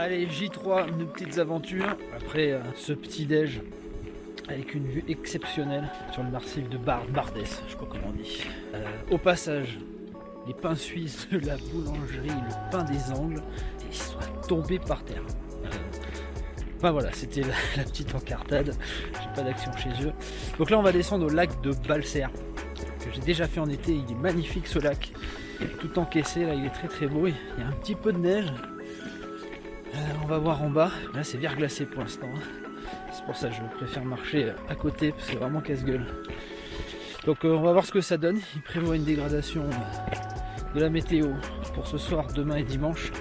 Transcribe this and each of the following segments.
Allez, J3, nos petites aventures. Après ce petit déj avec une vue exceptionnelle sur le massif de Bardès, je crois comment on dit. Au passage, les pains suisses de la boulangerie, le pain des Angles, ils sont tombés par terre. Enfin voilà, c'était la petite encartade. J'ai pas d'action chez eux. Donc là, on va descendre au lac de Balser, que j'ai déjà fait en été. Il est magnifique ce lac, tout encaissé. Là, il est très très beau. Il y a un petit peu de neige. On va voir en bas. Là, c'est verglacé pour l'instant. C'est pour ça que je préfère marcher à côté, parce que c'est vraiment casse-gueule. Donc on va voir ce que ça donne. Il prévoit une dégradation de la météo pour ce soir, demain et dimanche.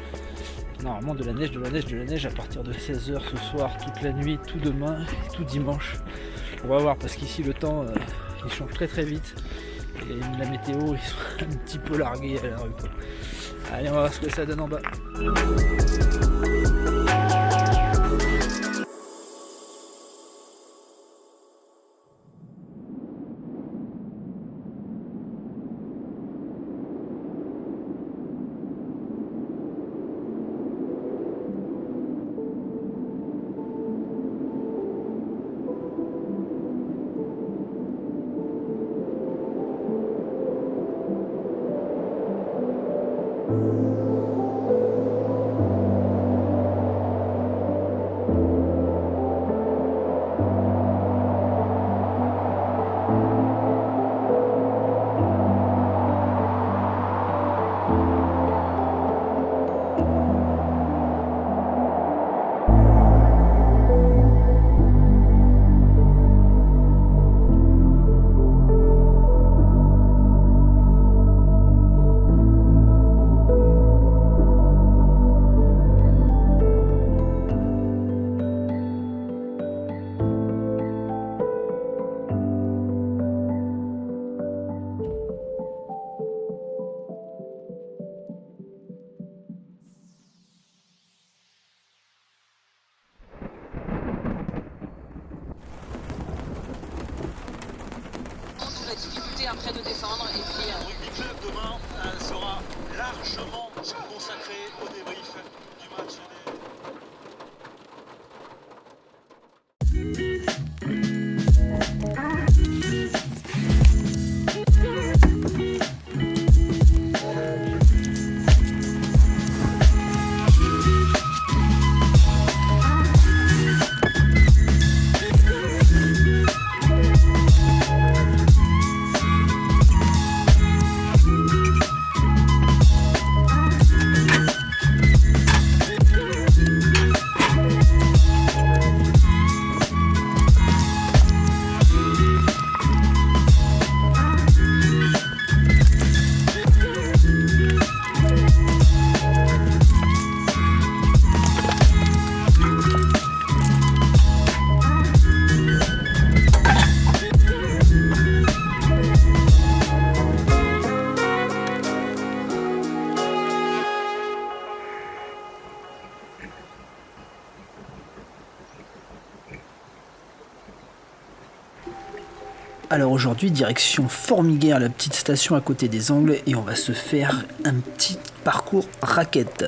Normalement de la neige à partir de 16h ce soir, toute la nuit, tout demain, tout dimanche. On va voir, parce qu'ici le temps il change très très vite. Et la météo, ils sont un petit peu largués à la rue, quoi. Allez, on va voir ce que ça donne en bas. La difficulté après de descendre et puis Le rugby club demain sera largement consacré au débrief du match des... Alors aujourd'hui, direction Formiguère, la petite station à côté des Angles, et on va se faire un petit parcours raquette.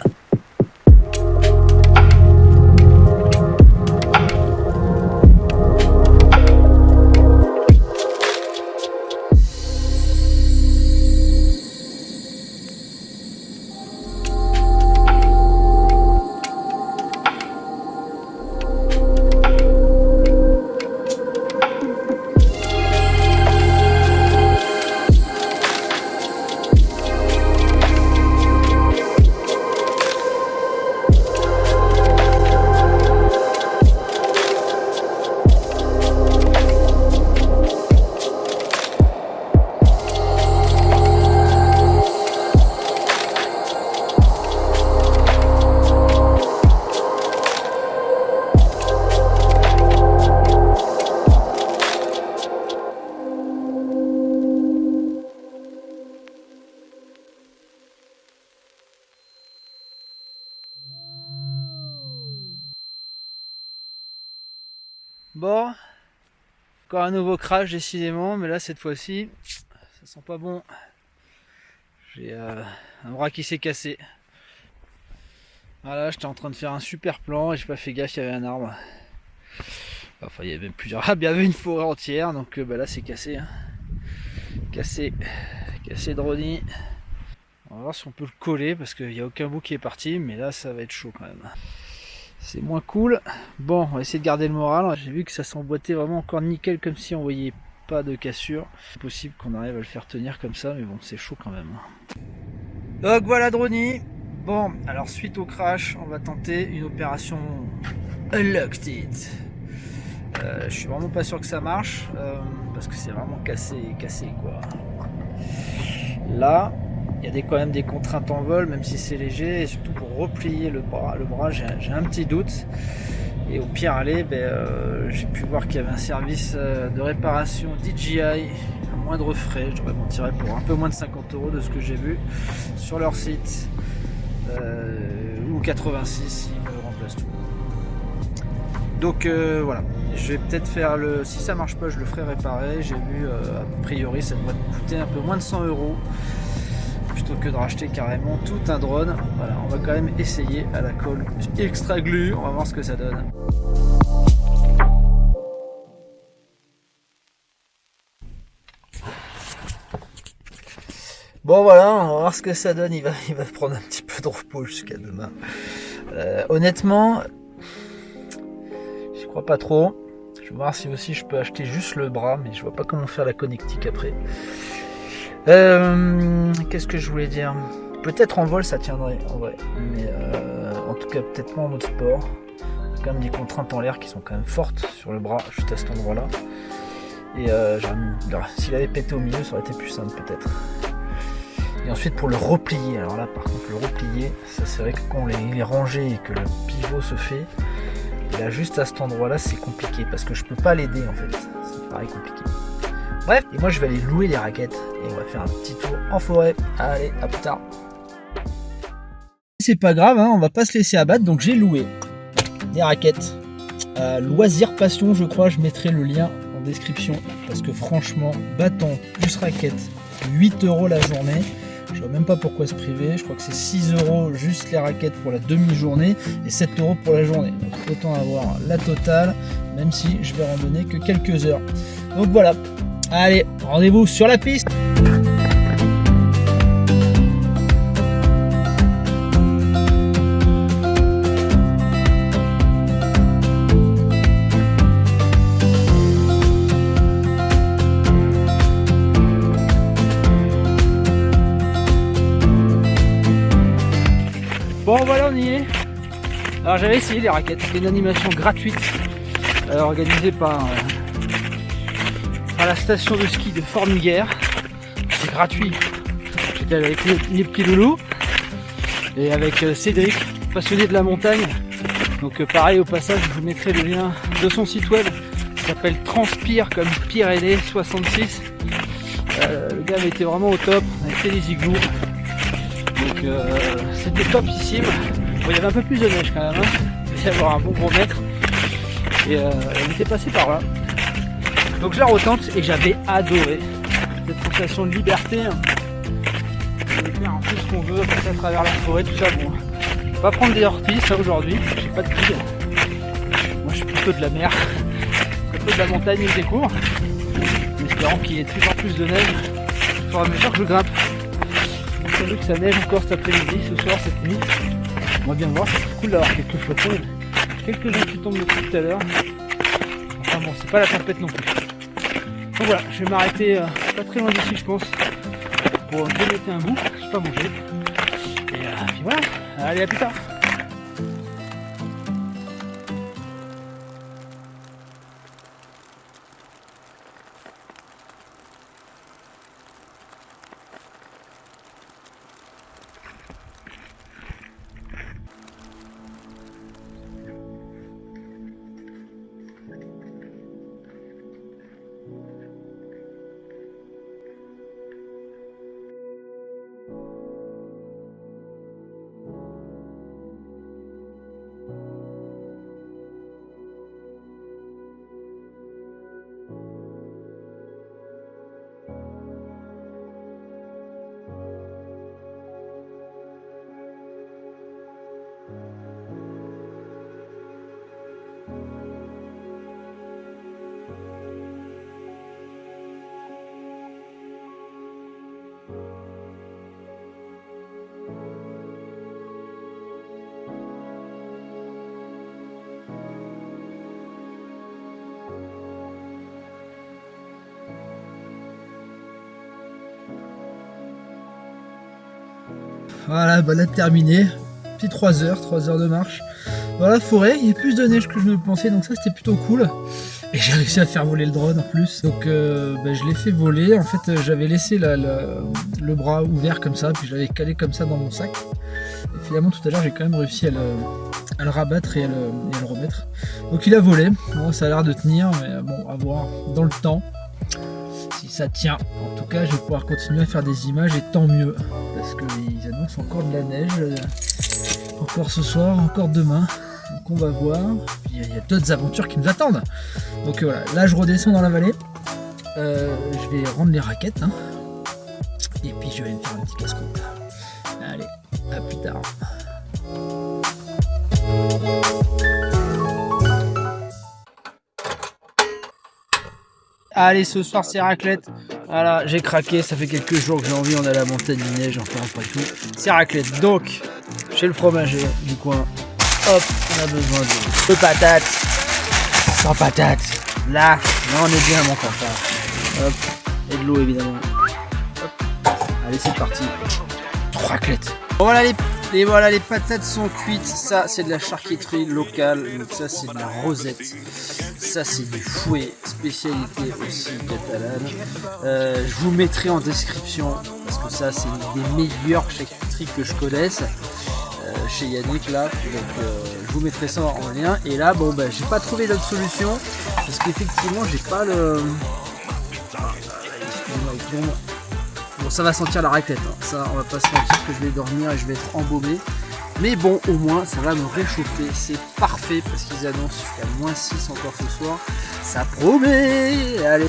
Bon, encore un nouveau crash décidément, mais là cette fois-ci, ça sent pas bon. J'ai un bras qui s'est cassé. Voilà, j'étais en train de faire un super plan et j'ai pas fait gaffe, il y avait un arbre. Enfin, il y avait même plusieurs arbres, il y avait une forêt entière, donc bah là c'est cassé. Hein. Cassé de Ronnie. On va voir si on peut le coller parce qu'il n'y a aucun bout qui est parti, mais là ça va être chaud quand même. C'est moins cool. Bon, on va essayer de garder le moral. J'ai vu que ça s'emboîtait vraiment encore nickel, comme si on voyait pas de cassure. C'est possible qu'on arrive à le faire tenir comme ça, mais bon, c'est chaud quand même. Donc voilà Drony. Bon, alors suite au crash, on va tenter une opération Unlocked It. Je suis vraiment pas sûr que ça marche, parce que c'est vraiment cassé quoi. Là, il y a quand même des contraintes en vol, même si c'est léger, et surtout pour replier le bras j'ai un petit doute. Et au pire aller, j'ai pu voir qu'il y avait un service de réparation DJI à moindre frais. Je devrais m'en tirer pour un peu moins de 50 € de ce que j'ai vu sur leur site. Ou 86 ils me remplacent tout. Donc voilà, je vais peut-être faire si ça marche pas je le ferai réparer. J'ai vu a priori ça devrait me coûter un peu moins de 100 € plutôt que de racheter carrément tout un drone. Voilà, on va quand même essayer à la colle extra glue, on va voir ce que ça donne. Bon voilà, on va voir ce que ça donne, il va prendre un petit peu de repos jusqu'à demain. Honnêtement, je crois pas trop. Je vais voir si aussi je peux acheter juste le bras, mais je vois pas comment faire la connectique après. Qu'est-ce que je voulais dire? Peut-être en vol ça tiendrait en vrai, mais en tout cas peut-être pas en mode sport. Il y a quand même des contraintes en l'air qui sont quand même fortes sur le bras, juste à cet endroit-là. Et s'il avait pété au milieu, ça aurait été plus simple peut-être. Et ensuite pour le replier, alors là par contre le replier, ça c'est vrai que quand il est rangé et que le pivot se fait, là juste à cet endroit là c'est compliqué parce que je peux pas l'aider en fait, c'est pareil compliqué. Bref, et moi je vais aller louer des raquettes et on va faire un petit tour en forêt. Allez, à plus tard. C'est pas grave, hein, on va pas se laisser abattre, donc j'ai loué des raquettes. Loisir Passion, je crois, je mettrai le lien en description parce que franchement, bâton plus raquette, 8 € la journée. Je vois même pas pourquoi se priver, je crois que c'est 6 € juste les raquettes pour la demi-journée et 7 € pour la journée. Donc autant avoir la totale, même si je vais randonner que quelques heures. Donc voilà, allez, rendez-vous sur la piste. Bon voilà, on y est. Alors j'avais essayé les raquettes, c'était une animation gratuite organisée par la station de ski de Formiguère. C'est gratuit. J'étais avec mes petits loulous et avec Cédric, passionné de la montagne. Donc pareil, au passage je vous mettrai le lien de son site web qui s'appelle Transpire comme Pyrénées 66. Le gars avait été vraiment au top, on avait fait des igloos. Donc c'était topissime. Bon, il y avait un peu plus de neige quand même, hein. Il devait y avoir un bon gros mètre. Et on était passé par là. Donc je la retente et j'avais adoré cette sensation de liberté. Hein. On peut faire un peu ce qu'on veut, passer à travers la forêt, tout ça. Bon, je vais pas prendre des hors-pistes aujourd'hui, j'ai pas de guide. Moi je suis plutôt de la mer, plutôt de la montagne et des cours. En espérant qu'il y ait toujours plus de neige au fur et à mesure que je grimpe. J'ai vu que ça neige encore cet après-midi, ce soir, cette nuit. On va bien voir, c'est cool d'avoir quelques flocons. Quelques-uns qui tombent depuis tout à l'heure. Enfin bon, c'est pas la tempête non plus. Donc voilà, je vais m'arrêter pas très loin d'ici, je pense, pour démetter un bout. Je vais pas manger. Et puis voilà, allez, à plus tard. Voilà, balade terminée. Petit 3 heures de marche. Dans la forêt, il y a plus de neige que je ne le pensais, donc ça c'était plutôt cool. Et j'ai réussi à faire voler le drone en plus. Donc je l'ai fait voler. En fait, j'avais laissé le bras ouvert comme ça, puis je l'avais calé comme ça dans mon sac. Et finalement, tout à l'heure, j'ai quand même réussi à le rabattre et à le remettre. Donc il a volé. Bon, ça a l'air de tenir, mais bon, à voir dans le temps si ça tient. En tout cas, je vais pouvoir continuer à faire des images et tant mieux. Parce qu'ils annoncent encore de la neige. Encore ce soir, encore demain. Donc on va voir. Puis il y a d'autres aventures qui nous attendent. Donc voilà, là je redescends dans la vallée. Je vais rendre les raquettes. Hein. Et puis je vais me faire un petit casse-croûte. Allez, à plus tard. Allez, ce soir c'est raclette. Voilà, j'ai craqué, ça fait quelques jours que j'ai envie, on est à la montagne du neige, enfin après tout. C'est raclette, donc, chez le fromager du coin, hop, on a besoin de patates, sans patates. Là on est bien mon papa. Hop, et de l'eau évidemment. Hop. Allez, c'est parti. 3 raclettes. Voilà, les patates sont cuites. Ça, c'est de la charcuterie locale. Donc ça, c'est de la rosette. Ça, c'est du fouet, spécialité aussi catalane. Je vous mettrai en description, parce que ça, c'est une des meilleures charcuteries que je connaisse. Chez Yannick, là. Donc, je vous mettrai ça en lien. Et là, bon, j'ai pas trouvé d'autre solution. Parce qu'effectivement, j'ai pas le... Excusez-moi. Bon, ça va sentir la raclette, hein. Ça on va pas se mentir que je vais dormir et je vais être embaumé. Mais bon, au moins ça va me réchauffer, c'est parfait parce qu'ils annoncent qu'il y a moins 6 encore ce soir. Ça promet. Allez.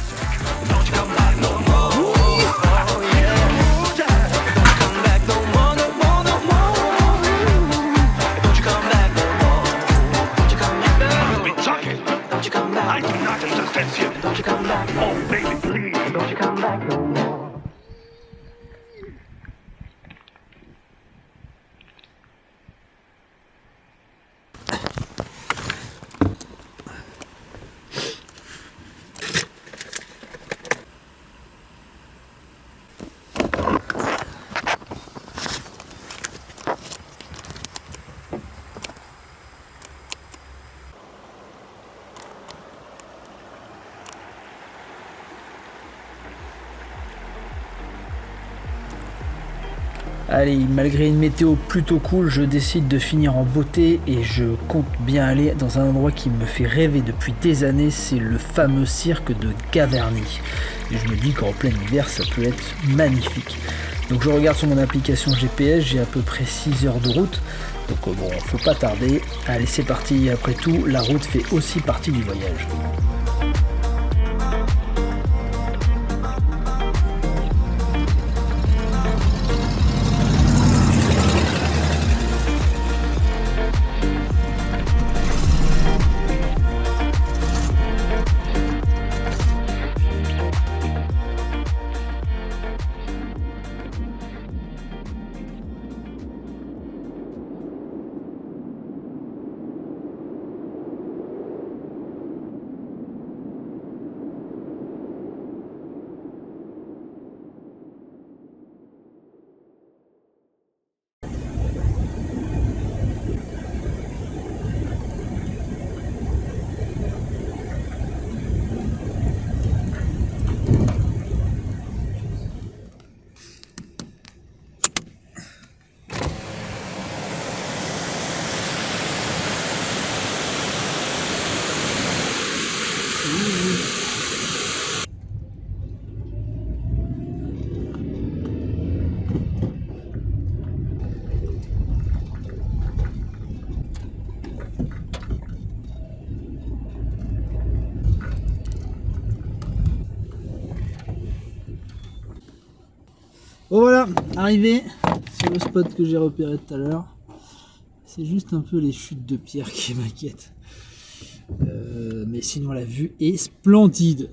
Allez, malgré une météo plutôt cool, je décide de finir en beauté et je compte bien aller dans un endroit qui me fait rêver depuis des années, c'est le fameux cirque de Gaverny. Et je me dis qu'en plein hiver, ça peut être magnifique. Donc je regarde sur mon application GPS, j'ai à peu près 6 heures de route, donc bon, faut pas tarder. Allez, c'est parti, après tout, la route fait aussi partie du voyage. Bon voilà, arrivé sur le spot que j'ai repéré tout à l'heure. C'est juste un peu les chutes de pierre qui m'inquiètent. Mais sinon la vue est splendide.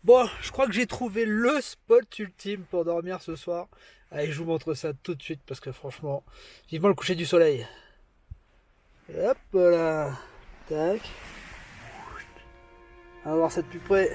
Bon, je crois que j'ai trouvé le spot ultime pour dormir ce soir. Allez, je vous montre ça tout de suite parce que franchement, vivement le coucher du soleil. Et hop là, tac. On va voir ça de plus près.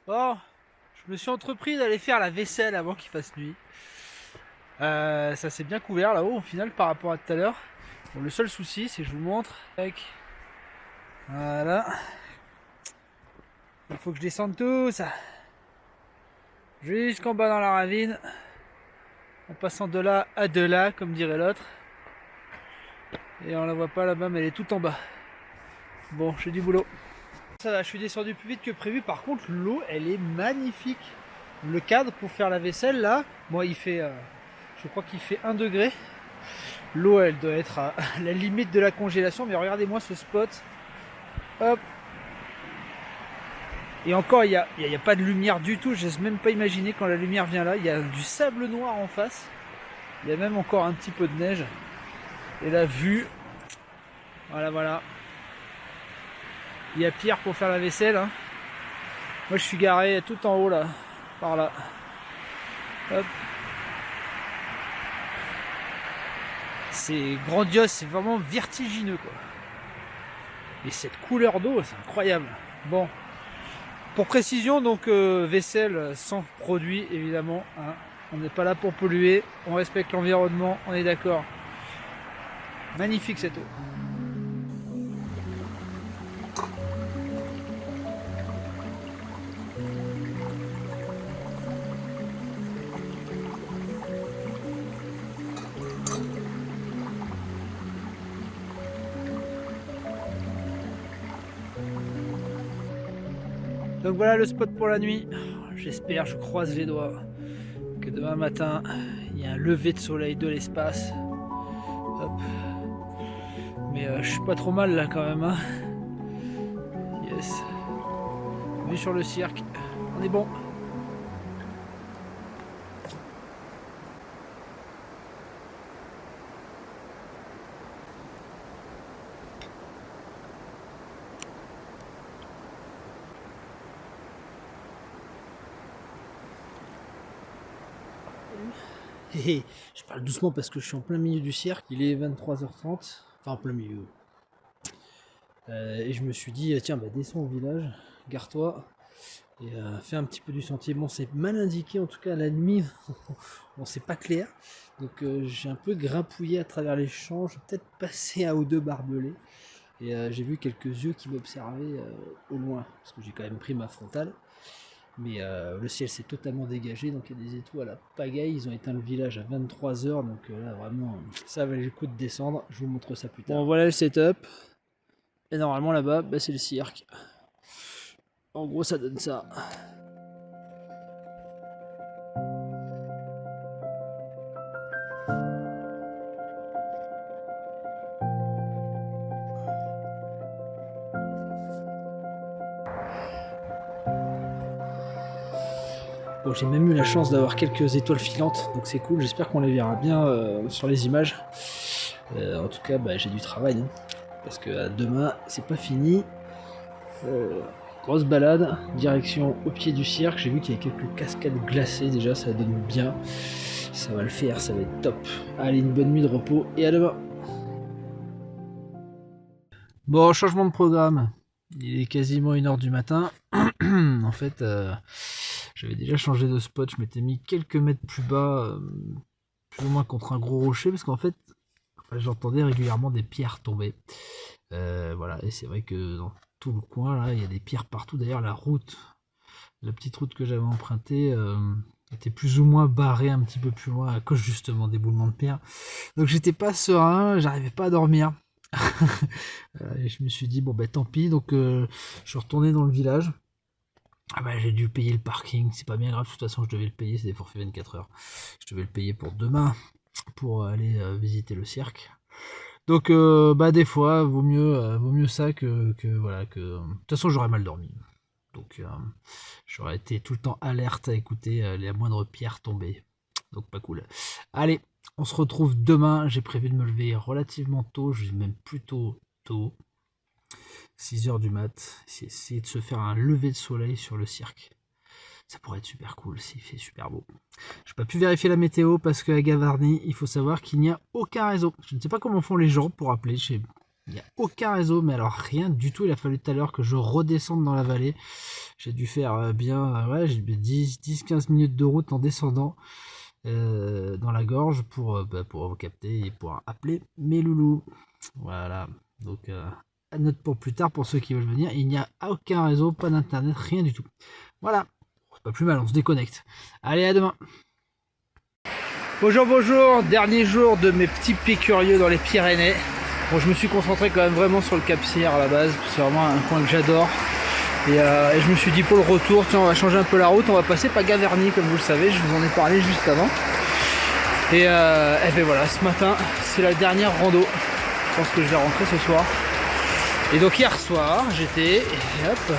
Bon, je me suis entrepris d'aller faire la vaisselle avant qu'il fasse nuit. Ça s'est bien couvert là-haut au final par rapport à tout à l'heure. Bon, le seul souci, c'est que je vous montre. Voilà. Il faut que je descende tout ça. Jusqu'en bas dans la ravine. En passant de là à de là, comme dirait l'autre. Et on la voit pas là-bas, mais elle est tout en bas. Bon, j'ai du boulot. Ça va, je suis descendu plus vite que prévu. Par contre, l'eau, elle est magnifique. Le cadre pour faire la vaisselle, là, moi, il fait, je crois qu'il fait 1 degré. L'eau, elle doit être à la limite de la congélation. Mais regardez-moi ce spot. Hop. Et encore, il n'y a pas de lumière du tout. Je n'ose même pas imaginer quand la lumière vient là. Il y a du sable noir en face. Il y a même encore un petit peu de neige. Et la vue, voilà, voilà. Il y a pire pour faire la vaisselle. Hein. Moi, je suis garé tout en haut là, par là. Hop. C'est grandiose, c'est vraiment vertigineux quoi. Et cette couleur d'eau, c'est incroyable. Bon, pour précision, donc vaisselle sans produit évidemment. Hein. On n'est pas là pour polluer, on respecte l'environnement, on est d'accord. Magnifique cette eau. Donc voilà le spot pour la nuit. J'espère, je croise les doigts, que demain matin, il y a un lever de soleil de l'espace. Hop. Mais je suis pas trop mal là quand même. Hein. Yes. Vue sur le cirque. On est bon. Je parle doucement parce que je suis en plein milieu du cirque. Il est 23h30. Enfin en plein milieu. Et je me suis dit, tiens, bah, descends au village, gare-toi et fais un petit peu du sentier. Bon, c'est mal indiqué, en tout cas la nuit, bon, c'est pas clair. Donc j'ai un peu grimpouillé à travers les champs, j'ai peut-être passé un ou deux barbelés. Et j'ai vu quelques yeux qui m'observaient au loin, parce que j'ai quand même pris ma frontale. Mais le ciel s'est totalement dégagé, donc il y a des étoiles à la pagaille. Ils ont éteint le village à 23h, donc là vraiment, ça valait le coup de descendre. Je vous montre ça plus tard. Bon, voilà le setup. Et normalement là-bas, bah, c'est le cirque. En gros, ça donne ça. Bon, j'ai même eu la chance d'avoir quelques étoiles filantes, donc c'est cool. J'espère qu'on les verra bien sur les images. En tout cas, bah, j'ai du travail. Hein. Parce que demain, c'est pas fini. Grosse balade, direction au pied du cirque. J'ai vu qu'il y a quelques cascades glacées déjà, ça donne bien. Ça va le faire, ça va être top. Allez, une bonne nuit de repos et à demain. Bon, changement de programme. Il est quasiment 1h du matin. En fait, j'avais déjà changé de spot. Je m'étais mis quelques mètres plus bas, plus ou moins contre un gros rocher, parce qu'en fait, j'entendais régulièrement des pierres tomber. Voilà, et c'est vrai que dans tout le coin là, il y a des pierres partout. D'ailleurs, la petite route que j'avais empruntée était plus ou moins barrée un petit peu plus loin à cause justement d'éboulements de pierres. Donc j'étais pas serein, j'arrivais pas à dormir. Et je me suis dit bon ben tant pis. Donc je suis retourné dans le village. Ah bah j'ai dû payer le parking, c'est pas bien grave, de toute façon je devais le payer, c'est des forfaits 24 heures. Je devais le payer pour demain pour aller visiter le cirque. Donc bah des fois vaut mieux ça que voilà que de toute façon j'aurais mal dormi. Donc j'aurais été tout le temps alerte à écouter les moindres pierres tomber. Donc pas cool. Allez, on se retrouve demain, j'ai prévu de me lever relativement tôt, je vais même plutôt tôt. 6h du mat, essayer de se faire un lever de soleil sur le cirque. Ça pourrait être super cool s'il fait super beau. Je n'ai pas pu vérifier la météo parce qu'à Gavarnie, il faut savoir qu'il n'y a aucun réseau. Je ne sais pas comment font les gens pour appeler. Il n'y a aucun réseau, mais alors rien du tout. Il a fallu tout à l'heure que je redescende dans la vallée. J'ai dû faire j'ai 10-15 minutes de route en descendant dans la gorge pour capter et pour appeler mes loulous. Voilà, donc à note pour plus tard pour ceux qui veulent venir. Il n'y a aucun réseau, pas d'internet, rien du tout. Voilà, c'est pas plus mal, on se déconnecte. Allez, à demain. Bonjour, dernier jour de mes petits pieds curieux dans les Pyrénées. Bon, je me suis concentré quand même vraiment sur le Cap-Cyr à la base, c'est vraiment un coin que j'adore. Et je me suis dit pour le retour, tiens, on va changer un peu la route, on va passer par Gaverny, comme vous le savez, je vous en ai parlé juste avant. Et ben voilà, ce matin, c'est la dernière rando. Je pense que je vais rentrer ce soir. Et donc hier soir, j'étais, et hop.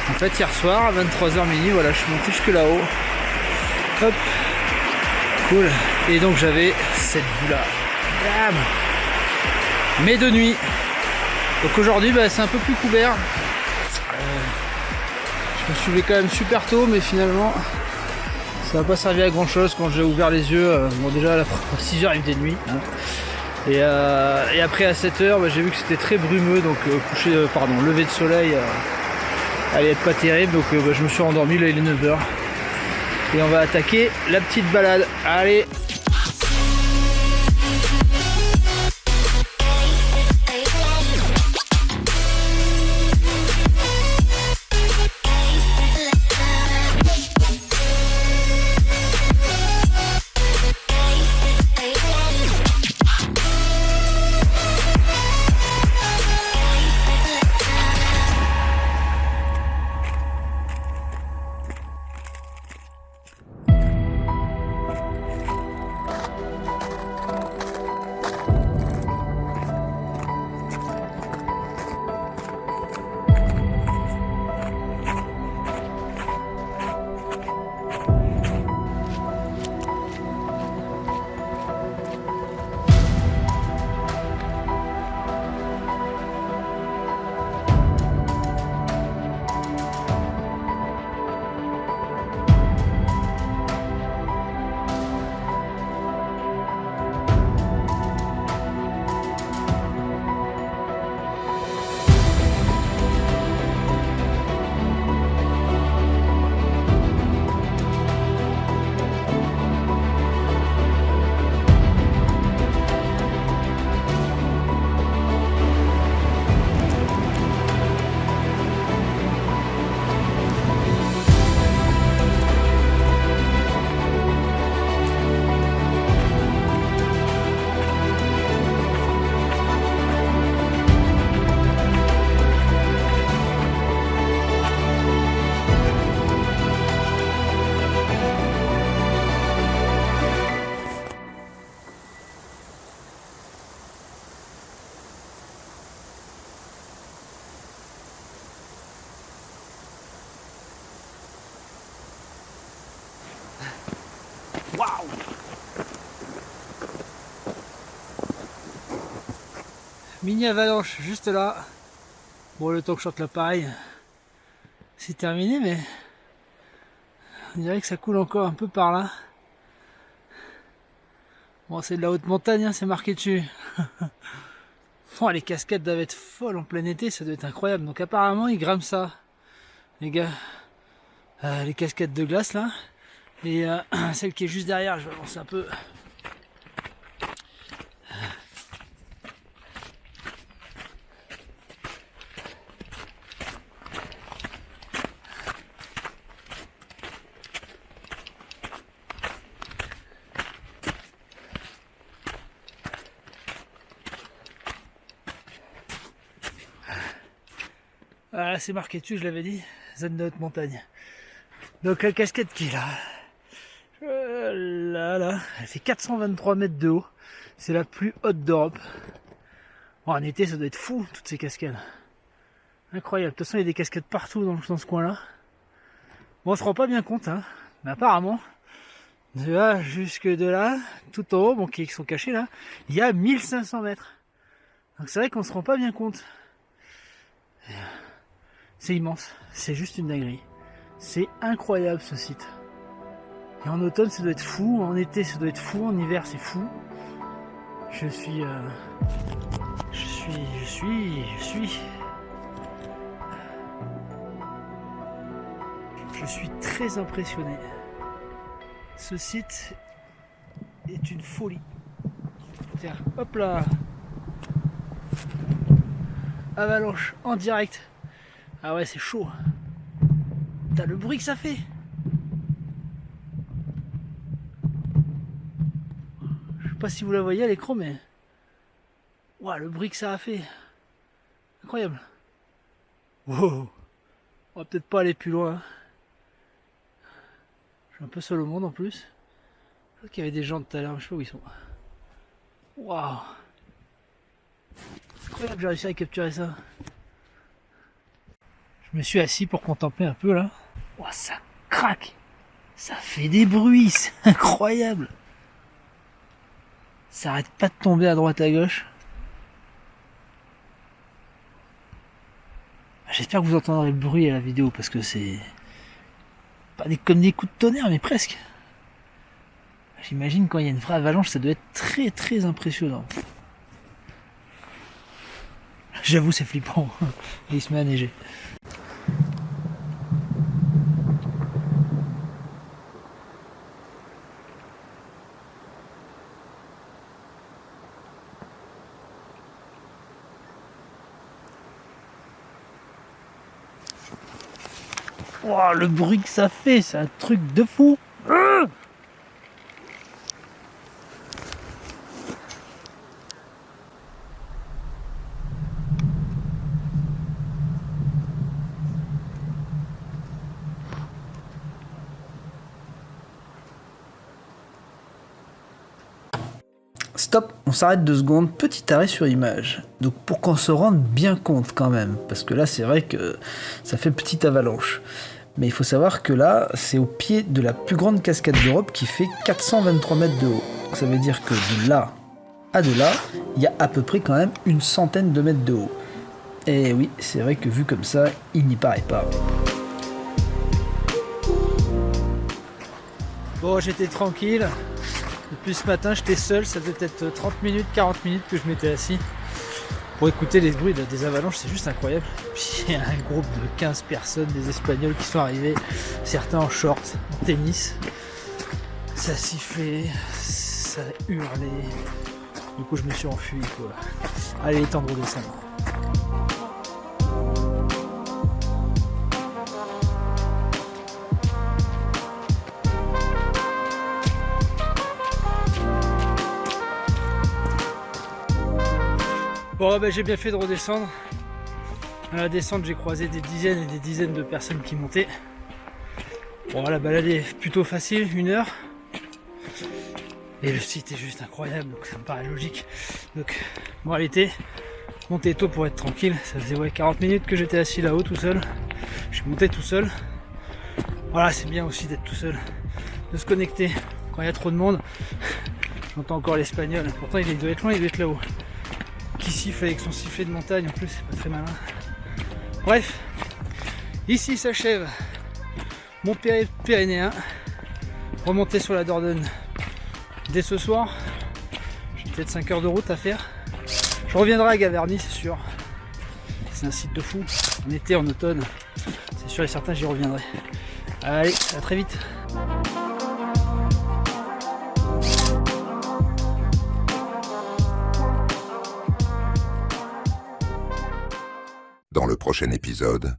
En fait, hier soir, à 23h minuit, voilà, je suis monté jusque là-haut. Hop, cool. Et donc j'avais cette vue-là. Bam. Mais de nuit. Donc aujourd'hui, c'est un peu plus couvert. Je me suis levé quand même super tôt, mais finalement, ça n'a pas servi à grand chose quand j'ai ouvert les yeux. Bon, déjà à 6h, il faisait nuit. Hein. Et après à 7h, j'ai vu que c'était très brumeux, donc lever de soleil allait être pas terrible. Donc je me suis endormi, là il est 9h. Et on va attaquer la petite balade. Allez! Waouh! Mini avalanche juste là. Bon, le temps que je sorte l'appareil, c'est terminé, mais on dirait que ça coule encore un peu par là. Bon, c'est de la haute montagne, hein, c'est marqué dessus. Oh, les cascades doivent être folles en plein été, ça doit être incroyable. Donc apparemment, ils grimment ça, les gars. Les cascades de glace là. Et celle qui est juste derrière, je vais avancer un peu. Voilà, c'est marqué dessus, je l'avais dit, zone de haute montagne. Donc la cascade qui est là, là, elle fait 423 mètres de haut. C'est la plus haute d'Europe. Bon, en été, ça doit être fou, toutes ces cascades. Incroyable. De toute façon, il y a des cascades partout dans ce coin-là. Bon, on se rend pas bien compte, hein. Mais apparemment, de là jusque de là, tout en haut, bon, qui sont cachés là, il y a 1500 mètres. Donc c'est vrai qu'on se rend pas bien compte. C'est immense. C'est juste une dinguerie. C'est incroyable ce site. Et en automne, ça doit être fou. En été, ça doit être fou. En hiver, c'est fou. Je suis très impressionné. Ce site est une folie. Tiens, hop là. Avalanche en direct. Ah ouais, c'est chaud. T'as le bruit que ça fait. Je sais pas si vous la voyez à l'écran, mais ouah, le bruit que ça a fait. Incroyable. Wow. On va peut-être pas aller plus loin. Je suis un peu seul au monde en plus. Je crois qu'il y avait des gens tout à l'heure, je sais pas où ils sont. Waouh. Incroyable, j'ai réussi à capturer ça. Je me suis assis pour contempler un peu là. Ouah, ça craque. Ça fait des bruits, c'est incroyable. Ça arrête pas de tomber à droite à gauche. J'espère que vous entendrez le bruit à la vidéo parce que c'est pas comme des coups de tonnerre mais presque. J'imagine quand il y a une vraie avalanche ça doit être très très impressionnant. J'avoue c'est flippant. Il se met à neiger. Wow, le bruit que ça fait, c'est un truc de fou. Stop, on s'arrête 2 secondes, petit arrêt sur image. Donc pour qu'on se rende bien compte quand même, parce que là c'est vrai que ça fait petite avalanche. Mais il faut savoir que là, c'est au pied de la plus grande cascade d'Europe qui fait 423 mètres de haut. Donc ça veut dire que de là à de là, il y a à peu près quand même une centaine de mètres de haut. Et oui, c'est vrai que vu comme ça, il n'y paraît pas. Bon, j'étais tranquille. Depuis ce matin, j'étais seul, ça devait peut-être 30 minutes, 40 minutes que je m'étais assis pour écouter les bruits des avalanches, c'est juste incroyable. Puis il y a un groupe de 15 personnes, des Espagnols qui sont arrivés, certains en short, en tennis. Ça sifflait, ça hurlait. Du coup, je me suis enfui, quoi. Allez, il est temps de redescendre. Bon, bah, j'ai bien fait de redescendre. À la descente, j'ai croisé des dizaines et des dizaines de personnes qui montaient. Bon, la balade est plutôt facile, 1 heure. Et le site est juste incroyable, donc ça me paraît logique. Donc, moi, l'été, monter tôt pour être tranquille. Ça faisait 40 minutes que j'étais assis là-haut tout seul. Je suis monté tout seul. Voilà, c'est bien aussi d'être tout seul, de se connecter quand il y a trop de monde. J'entends encore l'espagnol. Pourtant, il doit être loin, il doit être là-haut. Qui siffle avec son sifflet de montagne, en plus c'est pas très malin. Bref, ici s'achève mon périple pyrénéen. Remonter sur la Dordogne dès ce soir. J'ai peut-être 5 heures de route à faire. Je reviendrai à Gaverny, c'est sûr. C'est un site de fou. En été, en automne, c'est sûr et certain j'y reviendrai. Allez, à très vite. Dans le prochain épisode,